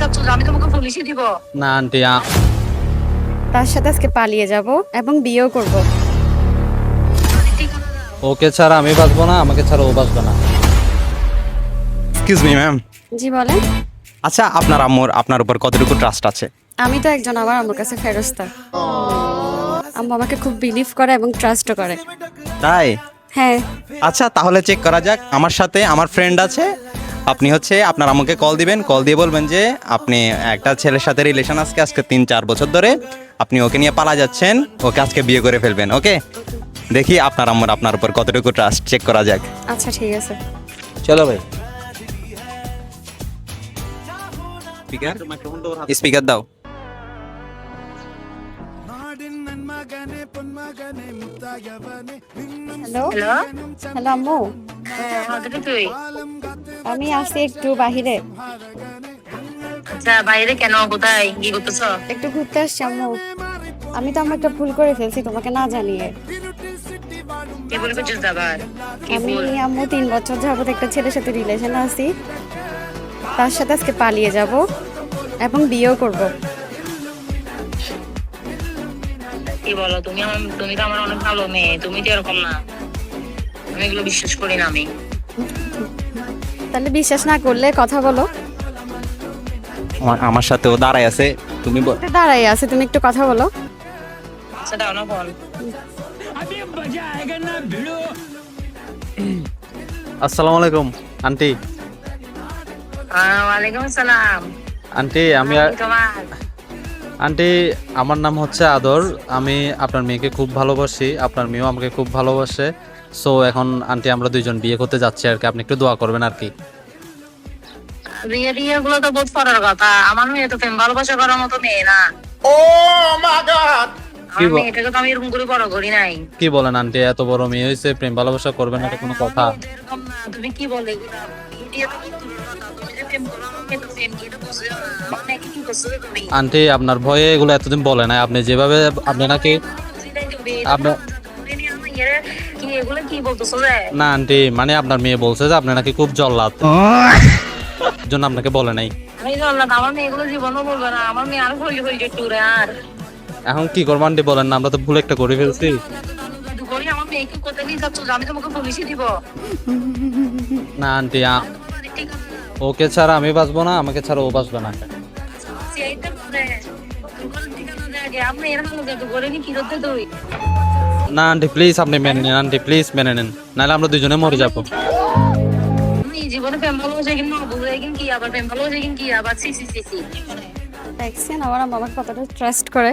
চাচ্ছ যে আমি তোমাকে পুলিশে দিব? না আন্টি তার সাথে আজকে পালিয়ে যাব এবং বিয়েও করব। ওকে ছাড়া আমি বাঁচবো না, আমাকে ছাড়া ও বাঁচবে না। এক্সকিউজ মি ম্যাম, জি বলেন। আচ্ছা আপনার আম্মুর আপনার উপর কতটুকু ট্রাস্ট আছে? আমি তো একজন আমার আম্মুর কাছে ফেরস্তা। আম্মু আমাকে খুব বিলিভ করে এবং ট্রাস্টও করে। তাই? হ্যাঁ। আচ্ছা তাহলে চেক করা যাক। আমার সাথে আমার ফ্রেন্ড আছে, আপনি হচ্ছে আপনার আম্মুকে কল দিবেন, কল দিয়ে বলবেন যে আপনি একটা ছেলের সাথে রিলেশন আজকে আজকে 3-4 বছর ধরে আপনি ওকে নিয়ে পালা যাচ্ছেন, ওকে আজকে বিয়ে করে ফেলবেন। ওকে, দেখি আপনার আম্মুর আপনার উপর কতটুকু ট্রাস্ট, চেক করা যাক। আচ্ছা ঠিক আছে। চলো ভাই। স্পিকার দাও। হ্যালো হ্যালো, হ্যালো আম্মু, হ্যাঁ হাতে তুই? আমি আসছি একটু বাহিরে, আচ্ছা বাইরে কেন, কোথায় কি করতেছ? একটু ঘুরতে আসছি আম্মু। আমি তো আমার একটা ভুল করে ফেলছি তোমাকে না জানিয়ে। কি বলে করছিস আবার? কি আমি ভুল? আম্মু 3 বছর যাবত একটা ছেলের সাথে রিলেশনে আছি। তার সাথে আজকে পালিয়ে যাব এবং বিয়েও করব। কি বলো তুমি? তুমি তো আমার অনেক ভালো মেয়ে, তুমি তো এরকম না। আমি এগুলো বিশ্বাস করি না আমি। তাহলে বিশ্বাস না করলে কথা বলো। আমার সাথে ও দাঁড়ায় আছে, তুমি একটু দাঁড়াই আছে, তুমি একটু কথা বলো। আচ্ছা দাও না ফোন। আসসালামু আলাইকুম আন্টি। ওয়ালাইকুম আসসালাম। আন্টি তোমার আন্টি আমার নাম হচ্ছে আদর। আমি আপনার মেয়েকে খুব ভালোবাসি, আপনার মেয়েও আমাকে খুব ভালোবাসে। সো এখন আন্টি আমরা দুইজন বিয়ে করতে যাচ্ছি আর কি, আপনি একটু দোয়া করবেন আর কি। বিয়ে টিয়ে গুলো তো বহুত পরের কথা। আমার মেয়ে তো প্রেম ভালোবাসা করার মতো মেয়ে না। আমার মেয়েটাকে তো আমি এরকম করে বড় করি নাই। কি বলেন আন্টি, এত বড় মেয়ে হয়েছে, প্রেম ভালোবাসা করবেন না, এটা কোনো কথা? আমি তো এরকম না। তুমি কি বলে এগুলা? বিয়ে টিয়ে তো বহুত দূরের কথা। তুমি যে প্রেম করো, আমার মেয়ে তো প্রেম কি এটা বুঝছো না? আমার মেয়েকে কি করছো যে তুমি? আন্টি আপনার ভয়ে এগুলো এতদিন বলে নাই, আপনি যেভাবে আপনি নাকি আপনার কি এগুলো কি বলতেছো রে? না আন্টি, মানে আপনার মেয়ে বলছে যে আপনি নাকি খুব জল্লাদ, জন্য আপনাকে বলে নাই। আমি জানলাম আমার মেয়ে এগুলো জীবনও বলবে না। আমার মেয়ে আরো হইলে হইলে টুরে আর এখন কি করবো আন্টি বলেন না, আমরা তো ভুল একটা করে ফেলছি। জাদু করি। আমার মেয়েকে কোথায় নিয়ে যাচ্ছ যে আমি তোমাকে পুলিশে দিব? না আন্টি তোমার বাড়ির ঠিকানা ওকে ছাড়া আমি বাঁচবো না, আমাকে ছাড়া ও বাঁচবে না। সেইটা বলে। তোমার ঠিকানা দে আগে। আমি এরকম জাদু করে নি কি করতে তুই? না আন্টি প্লিজ আপনি মেনে নিন, আন্টি প্লিজ মেনে নিন, নাহলে আমরা দুজনে মরে যাবো। আমি জীবনে প্রেম ভালোবাসা কিনা বুঝে কি আবার প্রেম ভালোবাসা কি আবার সি সি সি সি দেখছেন আমার আম্মু আমাকে কতটা ট্রাস্ট করে।